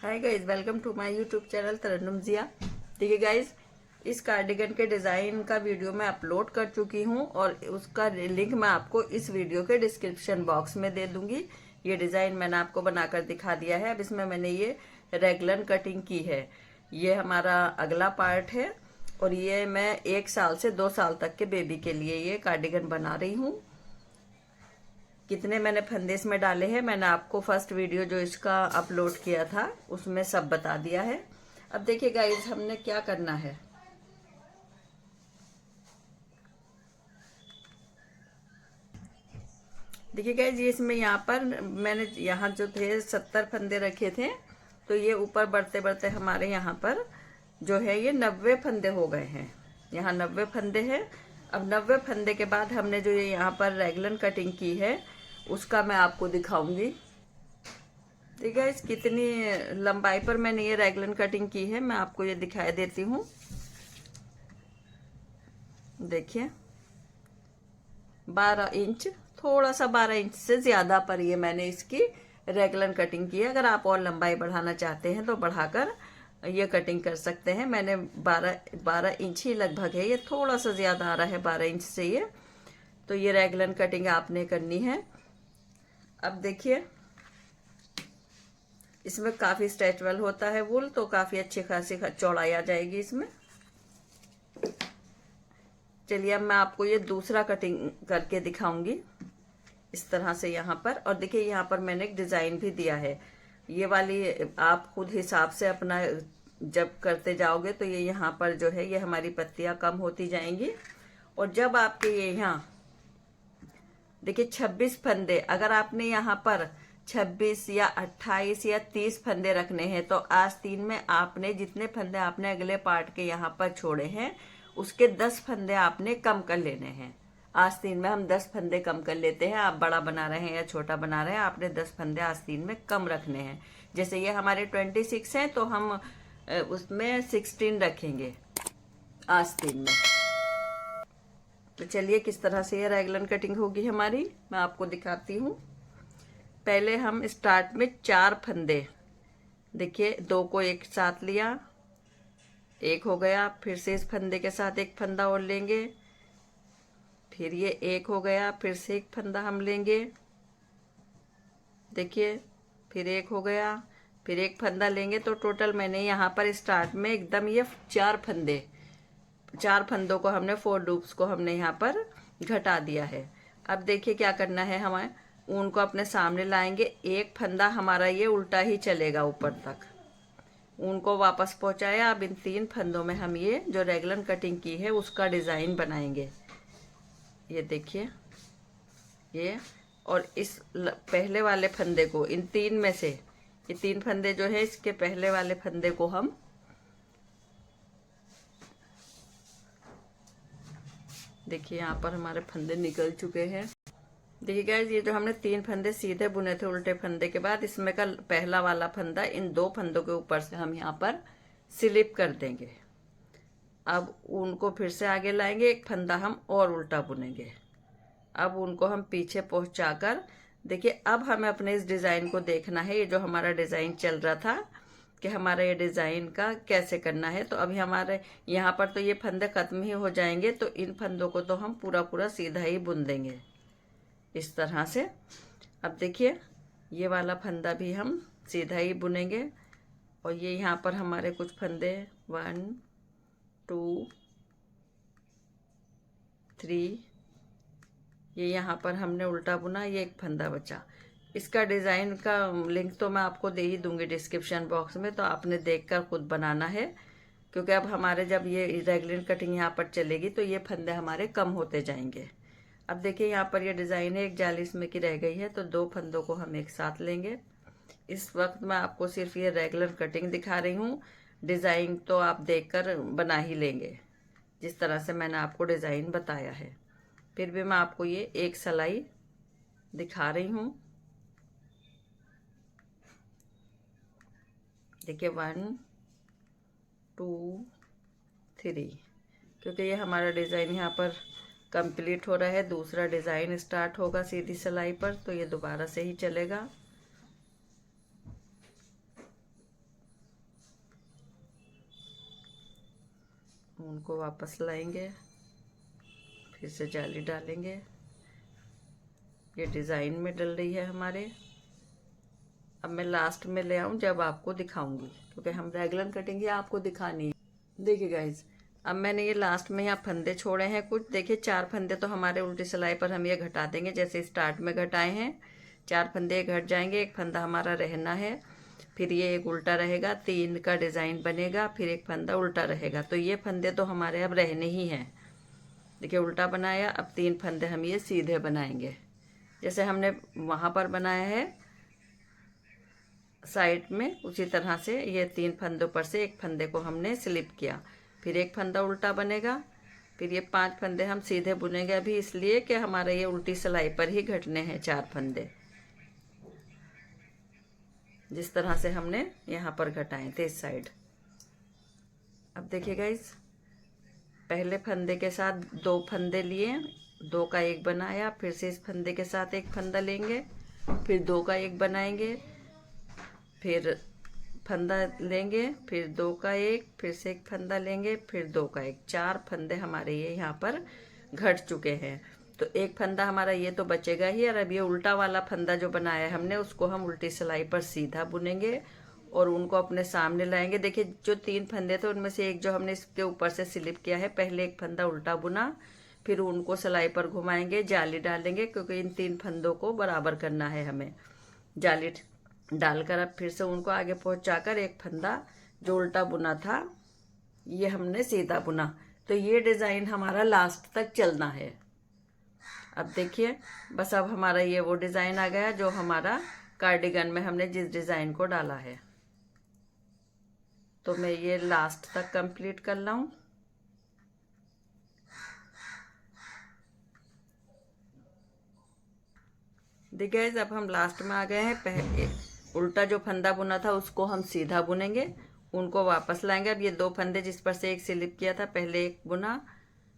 Hi guys, welcome to my YouTube channel Tarannum Jiya. देखिए guys, इस cardigan के डिज़ाइन का वीडियो मैं अपलोड कर चुकी हूँ और उसका लिंक मैं आपको इस वीडियो के डिस्क्रिप्शन बॉक्स में दे दूंगी। ये डिज़ाइन मैंने आपको बनाकर दिखा दिया है। अब इसमें मैंने ये रेगलन कटिंग की है। ये हमारा अगला पार्ट है और ये मैं 1 साल से 2 साल तक के बेबी के लिए ये कार्डिगन बना रही हूँ। कितने मैंने फंदे इसमें डाले हैं मैंने आपको फर्स्ट वीडियो जो इसका अपलोड किया था उसमें सब बता दिया है। अब देखिए गाइज, हमने क्या करना है। देखिए गाइज, ये इसमें यहाँ पर मैंने यहाँ जो थे 70 फंदे रखे थे, तो ये ऊपर बढ़ते बढ़ते हमारे यहाँ पर जो है ये 90 फंदे हो गए हैं। यहाँ 90 फंदे हैं। अब 90 फंदे के बाद हमने जो ये यहाँ पर रेगलन कटिंग की है उसका मैं आपको दिखाऊंगी। ठीक है, इस कितनी लंबाई पर मैंने ये रेगलन कटिंग की है मैं आपको ये दिखाई देती हूँ। देखिए 12 इंच, थोड़ा सा 12 इंच से ज़्यादा पर ये मैंने इसकी रेगलन कटिंग की है। अगर आप और लंबाई बढ़ाना चाहते हैं तो बढ़ाकर ये कटिंग कर सकते हैं। मैंने 12 इंच ही लगभग है, ये थोड़ा सा ज़्यादा आ रहा है 12 इंच से ये। तो ये रेगलन कटिंग आपने करनी है। अब देखिए, इसमें काफ़ी स्ट्रेचबल होता है वूल, तो काफ़ी अच्छी खासी चौड़ाई आ जाएगी इसमें। चलिए अब मैं आपको ये दूसरा कटिंग करके दिखाऊंगी इस तरह से यहाँ पर। और देखिए यहाँ पर मैंने एक डिज़ाइन भी दिया है। ये वाली आप खुद हिसाब से अपना जब करते जाओगे तो ये यहाँ पर जो है ये हमारी पत्तियाँ कम होती जाएंगी। और जब आपके ये यहाँ देखिए 26 फंदे, अगर आपने यहाँ पर 26 या 28 या 30 फंदे रखने हैं तो आस्तीन में आपने जितने फंदे आपने अगले पार्ट के यहाँ पर छोड़े हैं उसके 10 फंदे आपने कम कर लेने हैं। आस्तीन में हम 10 फंदे कम कर लेते हैं। आप बड़ा बना रहे हैं या छोटा बना रहे हैं, आपने 10 फंदे आस्तीन में कम रखने हैं। जैसे ये हमारे 26 हैं तो हम उसमें 16 रखेंगे आस्तीन में। तो चलिए किस तरह से ये रेगलन कटिंग होगी हमारी मैं आपको दिखाती हूँ। पहले हम स्टार्ट में 4 फंदे, देखिए 2 को एक साथ लिया, एक हो गया, फिर से इस फंदे के साथ एक फंदा और लेंगे, फिर ये एक हो गया, फिर से एक फंदा हम लेंगे, देखिए फिर एक हो गया, फिर एक फंदा लेंगे। तो टोटल मैंने यहाँ पर स्टार्ट में एकदम ये 4 फंदों को हमने 4 लूप्स को हमने यहाँ पर घटा दिया है। अब देखिए क्या करना है, हमें ऊन को अपने सामने लाएंगे। एक फंदा हमारा ये उल्टा ही चलेगा ऊपर तक, ऊन को वापस पहुंचाया। अब इन 3 फंदों में हम ये जो रेगलन कटिंग की है उसका डिज़ाइन बनाएंगे। ये देखिए ये, और इस पहले वाले फंदे को इन 3 में से, ये 3 फंदे जो है इसके पहले वाले फंदे को हम देखिए यहाँ पर हमारे फंदे निकल चुके हैं। देखिए गाइस, ये जो हमने 3 फंदे सीधे बुने थे उल्टे फंदे के बाद, इसमें का पहला वाला फंदा इन 2 फंदों के ऊपर से हम यहाँ पर स्लिप कर देंगे। अब ऊन को फिर से आगे लाएंगे, एक फंदा हम और उल्टा बुनेंगे। अब उनको हम पीछे पहुंचाकर, देखिए अब हमें अपने इस डिज़ाइन को देखना है। ये जो हमारा डिज़ाइन चल रहा था कि हमारा ये डिज़ाइन का कैसे करना है, तो अभी हमारे यहाँ पर तो ये फंदे ख़त्म ही हो जाएंगे, तो इन फंदों को तो हम पूरा पूरा सीधा ही बुन देंगे इस तरह से। अब देखिए ये वाला फंदा भी हम सीधा ही बुनेंगे। और ये यहाँ पर हमारे कुछ फंदे 1 2 3, ये यहाँ पर हमने उल्टा बुना, ये एक फंदा बचा। इसका डिज़ाइन का लिंक तो मैं आपको दे ही दूंगी डिस्क्रिप्शन बॉक्स में, तो आपने देखकर खुद बनाना है। क्योंकि अब हमारे जब ये रेगलन कटिंग यहाँ पर चलेगी तो ये फंदे हमारे कम होते जाएंगे। अब देखिए यहाँ पर ये डिज़ाइन है, एक जाली इसमें की रह गई है, तो 2 फंदों को हम एक साथ लेंगे। इस वक्त मैं आपको सिर्फ ये रेगुलर कटिंग दिखा रही हूँ, डिज़ाइन तो आप देखकर बना ही लेंगे जिस तरह से मैंने आपको डिज़ाइन बताया है। फिर भी मैं आपको ये एक सिलाई दिखा रही हूँ। देखिए 1 2 3, क्योंकि ये हमारा डिज़ाइन यहाँ पर कंप्लीट हो रहा है। दूसरा डिज़ाइन स्टार्ट होगा सीधी सिलाई पर, तो ये दोबारा से ही चलेगा। उनको वापस लाएंगे, फिर से जाली डालेंगे। ये डिज़ाइन में डल रही है हमारे। अब मैं लास्ट में ले आऊँ जब आपको दिखाऊंगी, क्योंकि हम रेगुलर कटिंग ही आपको दिखानी है। देखिए गाइज, अब मैंने ये लास्ट में यहाँ फंदे छोड़े हैं कुछ। देखिए 4 फंदे तो हमारे उल्टी सिलाई पर हम ये घटा देंगे, जैसे स्टार्ट में घटाए हैं। 4 फंदे घट जाएंगे, एक फंदा हमारा रहना है, फिर ये एक उल्टा रहेगा, 3 का डिज़ाइन बनेगा, फिर एक फंदा उल्टा रहेगा। तो ये फंदे तो हमारे अब रहने ही हैं। देखिए उल्टा बनाया, अब 3 फंदे हम ये सीधे बनाएंगे, जैसे हमने वहाँ पर बनाया है साइड में, उसी तरह से ये 3 फंदों पर से एक फंदे को हमने स्लिप किया, फिर एक फंदा उल्टा बनेगा, फिर ये 5 फंदे हम सीधे बुनेंगे अभी, इसलिए कि हमारा ये उल्टी सिलाई पर ही घटने हैं 4 फंदे, जिस तरह से हमने यहाँ पर घटाए थे इस साइड। अब देखिए गाइस, पहले फंदे के साथ 2 फंदे लिए, 2 का एक बनाया, फिर से इस फंदे के साथ एक फंदा लेंगे, फिर 2 का एक बनाएंगे, फिर फंदा लेंगे, फिर 2 का एक, फिर से एक फंदा लेंगे, फिर 2 का एक। 4 फंदे हमारे ये यहाँ पर घट चुके हैं। तो एक फंदा हमारा ये तो बचेगा ही, और अब ये उल्टा वाला फंदा जो बनाया है हमने, उसको हम उल्टी सिलाई पर सीधा बुनेंगे और उनको अपने सामने लाएंगे। देखिए जो 3 फंदे थे उनमें से एक जो हमने इसके ऊपर से स्लिप किया है, पहले एक फंदा उल्टा बुना, फिर उनको सिलाई पर घुमाएंगे, जाली डालेंगे, क्योंकि इन 3 फंदों को बराबर करना है हमें। जाली डालकर अब फिर से उनको आगे पहुंचाकर एक फंदा जो उल्टा बुना था ये हमने सीधा बुना। तो ये डिज़ाइन हमारा लास्ट तक चलना है। अब देखिए बस, अब हमारा ये वो डिज़ाइन आ गया जो हमारा कार्डिगन में हमने जिस डिज़ाइन को डाला है। तो मैं ये लास्ट तक कंप्लीट कर लाऊं। देखिए अब हम लास्ट में आ गए हैं। पहले उल्टा जो फंदा बुना था उसको हम सीधा बुनेंगे, उनको वापस लाएंगे। अब ये 2 फंदे जिस पर से एक स्लिप किया था, पहले एक बुना,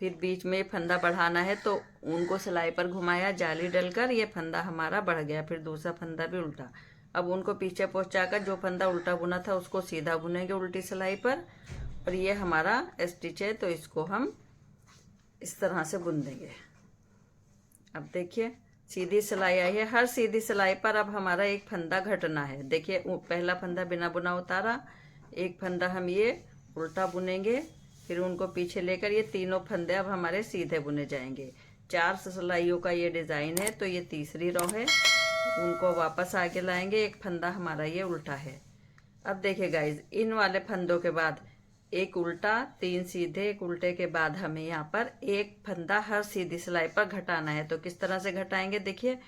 फिर बीच में फंदा बढ़ाना है तो उनको सिलाई पर घुमाया, जाली डलकर ये फंदा हमारा बढ़ गया, फिर दूसरा फंदा भी उल्टा। अब उनको पीछे पहुंचाकर जो फंदा उल्टा बुना था उसको सीधा बुनेंगे उल्टी सिलाई पर, और ये हमारा स्टिच है, तो इसको हम इस तरह से बुन देंगे। अब देखिए सीधी सिलाई आई है, हर सीधी सिलाई पर अब हमारा एक फंदा घटना है। देखिए पहला फंदा बिना बुना उतारा, एक फंदा हम ये उल्टा बुनेंगे, फिर उनको पीछे लेकर ये तीनों फंदे अब हमारे सीधे बुने जाएंगे। 4 सिलाइयों का ये डिज़ाइन है, तो ये तीसरी रो है, उनको वापस आगे लाएंगे, एक फंदा हमारा ये उल्टा है। अब देखिए गाइज, इन वाले फंदों के बाद एक उल्टा, 3 सीधे, एक उल्टे के बाद हमें यहाँ पर एक फंदा हर सीधी सिलाई पर घटाना है। तो किस तरह से घटाएंगे, देखिए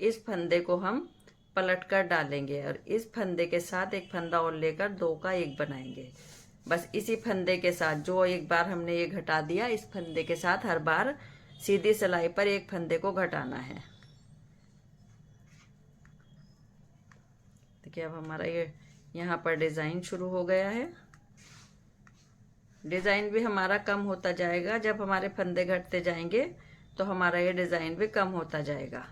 इस फंदे को हम पलट कर डालेंगे और इस फंदे के साथ एक फंदा और लेकर 2 का एक बनाएंगे। बस इसी फंदे के साथ जो एक बार हमने ये घटा दिया, इस फंदे के साथ हर बार सीधी सिलाई पर एक फंदे को घटाना है। देखिए अब हमारा ये यहाँ पर डिज़ाइन शुरू हो गया है। डिज़ाइन भी हमारा कम होता जाएगा, जब हमारे फंदे घटते जाएंगे तो हमारा ये डिज़ाइन भी कम होता जाएगा।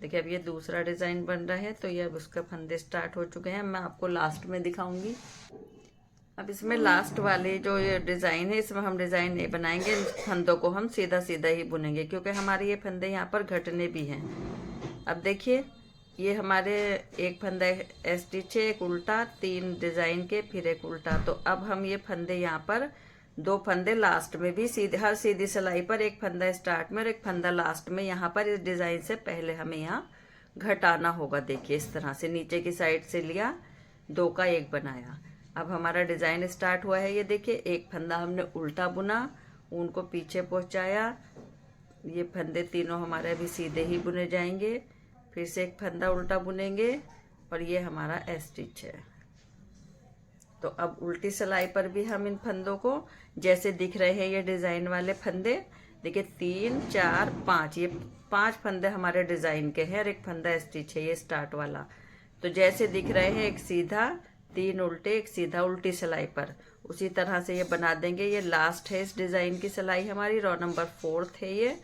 देखिए अब ये दूसरा डिज़ाइन बन रहा है, तो ये अब उसके फंदे स्टार्ट हो चुके हैं, मैं आपको लास्ट में दिखाऊंगी। अब इसमें लास्ट वाले जो ये डिज़ाइन है, इसमें हम डिज़ाइन नहीं बनाएंगे, फंदों को हम सीधा सीधा ही बुनेंगे, क्योंकि हमारे ये फंदे यहाँ पर घटने भी हैं। अब देखिए ये हमारे एक फंदा स्टिच है, एक उल्टा, 3 डिज़ाइन के, फिर एक उल्टा। तो अब हम ये फंदे यहाँ पर 2 फंदे लास्ट में भी सीधे, हर सीधी सिलाई पर एक फंदा स्टार्ट में और एक फंदा लास्ट में, यहाँ पर इस डिज़ाइन से पहले हमें यहाँ घटाना होगा। देखिए इस तरह से नीचे की साइड से लिया, 2 का एक बनाया। अब हमारा डिज़ाइन स्टार्ट हुआ है। ये देखिए एक फंदा हमने उल्टा बुना, उनको पीछे पहुँचाया, ये फंदे तीनों हमारे अभी सीधे ही बुने जाएंगे, फिर से एक फंदा उल्टा बुनेंगे और ये हमारा स्टिच है। तो अब उल्टी सिलाई पर भी हम इन फंदों को जैसे दिख रहे हैं, ये डिज़ाइन वाले फंदे, देखिए 3, 4, 5, ये 5 फंदे हमारे डिज़ाइन के हैं और एक फंदा स्टिच है ये स्टार्ट वाला। तो जैसे दिख रहे हैं, एक सीधा, 3 उल्टे, एक सीधा उल्टी सिलाई पर, उसी तरह से ये बना देंगे। ये लास्ट है इस डिज़ाइन की सिलाई हमारी, रो नंबर 4 है ये।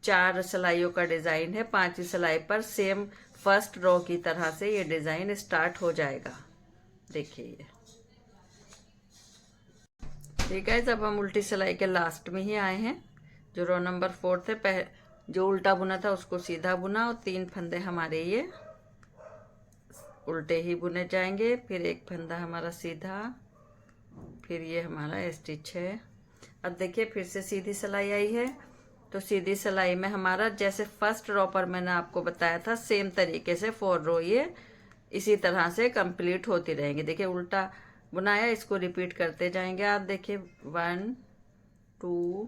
4 सिलाइयों का डिज़ाइन है, 5वीं सिलाई पर सेम फर्स्ट रो की तरह से ये डिज़ाइन स्टार्ट हो जाएगा। देखिए ये ठीक है, जब हम उल्टी सिलाई के लास्ट में ही आए हैं, जो रो नंबर 4 थे, जो उल्टा बुना था उसको सीधा बुना और 3 फंदे हमारे ये उल्टे ही बुने जाएंगे। फिर एक फंदा हमारा सीधा, फिर ये हमारा स्टिच है। अब देखिए फिर से सीधी सिलाई आई है, तो सीधी सिलाई में हमारा जैसे फर्स्ट रो पर मैंने आपको बताया था सेम तरीके से 4 रो ये इसी तरह से कंप्लीट होती रहेंगी। देखिए उल्टा बुनाया, इसको रिपीट करते जाएंगे आप। देखिए 1 2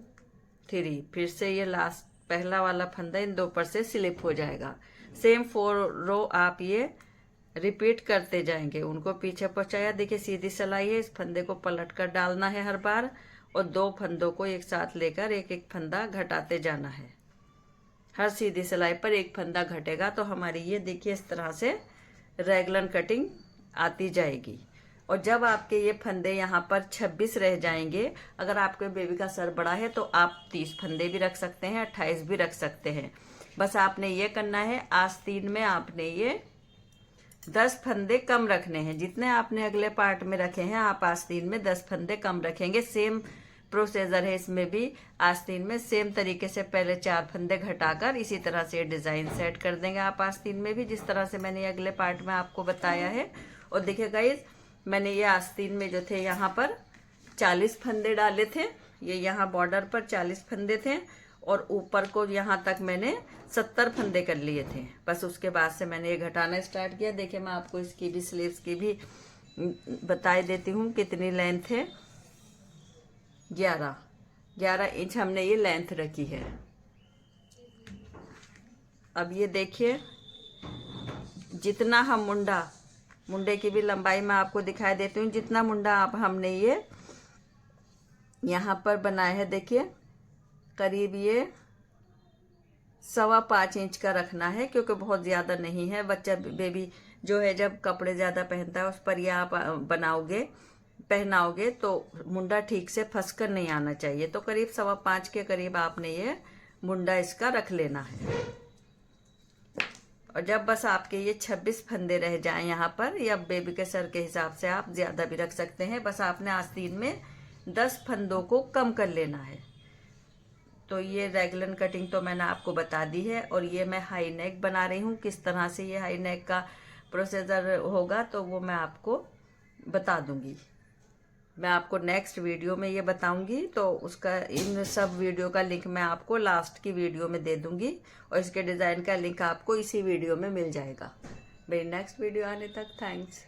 3, फिर से ये लास्ट पहला वाला फंदा इन दो पर से स्लिप हो जाएगा। सेम 4 रो आप ये रिपीट करते जाएंगे, उनको पीछे पहुंचाया। देखिए सीधी सिलाई है, इस फंदे को पलट कर डालना है हर बार और 2 फंदों को एक साथ लेकर एक एक फंदा घटाते जाना है। हर सीधी सिलाई पर एक फंदा घटेगा तो हमारी ये देखिए इस तरह से रेगुलर कटिंग आती जाएगी। और जब आपके ये फंदे यहाँ पर 26 रह जाएंगे, अगर आपके बेबी का सर बड़ा है तो आप 30 फंदे भी रख सकते हैं, 28 भी रख सकते हैं। बस आपने ये करना है, आस्तीन में आपने ये 10 फंदे कम रखने हैं। जितने आपने अगले पार्ट में रखे हैं आप आस्तीन में 10 फंदे कम रखेंगे। सेम प्रोसीजर है इसमें भी, आस्तीन में सेम तरीके से पहले 4 फंदे घटाकर इसी तरह से डिजाइन सेट कर देंगे आप आस्तीन में भी, जिस तरह से मैंने अगले पार्ट में आपको बताया है। और देखिए गाइस, मैंने ये आस्तीन में जो थे यहाँ पर 40 फंदे डाले थे, ये यहाँ बॉर्डर पर 40 फंदे थे और ऊपर को यहाँ तक मैंने 70 फंदे कर लिए थे। बस उसके बाद से मैंने ये घटाना स्टार्ट किया। देखिए मैं आपको इसकी भी स्लीव्स की भी बता देती हूँ कितनी लेंथ है। 11 इंच हमने ये लेंथ रखी है। अब ये देखिए जितना हम मुंडे की भी लंबाई मैं आपको दिखाई देती हूँ। जितना मुंडा आप हमने ये यहाँ पर बनाया है, देखिए करीब ये 5.25 इंच का रखना है, क्योंकि बहुत ज़्यादा नहीं है। बच्चा बेबी जो है जब कपड़े ज़्यादा पहनता है उस पर ये आप पहनाओगे तो मुंडा ठीक से फंस कर नहीं आना चाहिए। तो करीब 5.25 के करीब आपने ये मुंडा इसका रख लेना है। और जब बस आपके ये 26 फंदे रह जाएं यहाँ पर, या बेबी के सर के हिसाब से आप ज़्यादा भी रख सकते हैं, बस आपने आस्तीन में 10 फंदों को कम कर लेना है। तो ये रेगुलर कटिंग तो मैंने आपको बता दी है। और ये मैं हाई नेक बना रही हूँ, किस तरह से ये हाई नेक का प्रोसीजर होगा तो वो मैं आपको बता दूंगी। मैं आपको नेक्स्ट वीडियो में ये बताऊंगी, तो उसका इन सब वीडियो का लिंक मैं आपको लास्ट की वीडियो में दे दूंगी और इसके डिज़ाइन का लिंक आपको इसी वीडियो में मिल जाएगा। मेरी नेक्स्ट वीडियो आने तक थैंक्स।